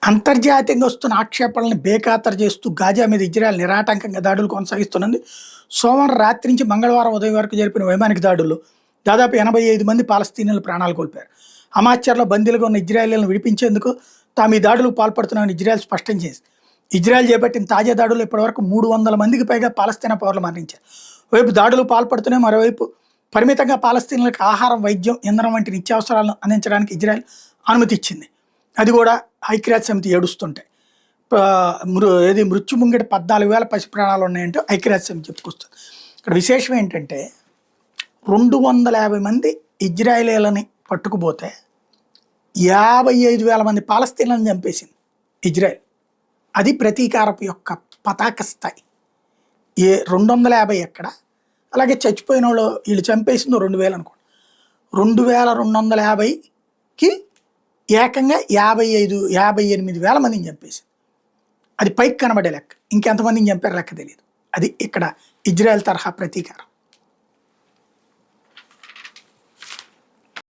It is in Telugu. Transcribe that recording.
అంతర్జాతీయంగా వస్తున్న ఆక్షేపణలను బేఖాతరు చేస్తూ గాజా మీద ఇజ్రాయెల్ నిరాటంకంగా దాడులు కొనసాగిస్తున్నది. సోమవారం రాత్రి నుంచి మంగళవారం ఉదయం వరకు జరిపిన వైమానిక దాడుల్లో దాదాపు 85 మంది పాలస్తీనియన్లు ప్రాణాలు కోల్పోయారు. హమాస్ బందీలుగా ఉన్న ఇజ్రాయేలీలను విడిపించేందుకు తాము ఈ దాడులకు పాల్పడుతున్నామని ఇజ్రాయెల్ స్పష్టం చేసింది. ఇజ్రాయెల్ చేపట్టిన తాజా దాడుల్లో ఇప్పటివరకు 300 మందికి పైగా పాలస్తీనా పౌరులు మరణించారు. వైపు దాడులకు పాల్పడుతూనే మరోవైపు పరిమితంగా పాలస్తీనులకు ఆహారం, వైద్యం, ఇంధనం వంటి నిత్యావసరాలను అందించడానికి ఇజ్రాయెల్ అనుమతి ఇచ్చింది. అది కూడా ఐక్యరాజ్య సమితి ఏడుస్తుంటాయి. మృత్యు ముంగిట 14,000 పసి ప్రాణాలు ఉన్నాయంటూ ఐక్యరాజ్య సమితి చెప్పుకొస్తుంది. ఇక్కడ విశేషం ఏంటంటే 250 మంది ఇజ్రాయేలీలని పట్టుకుపోతే 55,000 మంది పాలస్తీన్లను చంపేసింది ఇజ్రాయెల్. అది ప్రతీకారపు యొక్క పతాక స్థాయి. 250 ఎక్కడ, అలాగే చచ్చిపోయిన వాళ్ళు వీళ్ళు చంపేసింది 2,000 అనుకోండి. 2,250కి ఏకంగా 58,000 మందిని చంపేసింది. అది పైకి కనబడే లెక్క. ఇంకెంతమందిని చంపారు లెక్క తెలియదు. అది ఇక్కడ ఇజ్రాయెల్ తరహా ప్రతీకారం.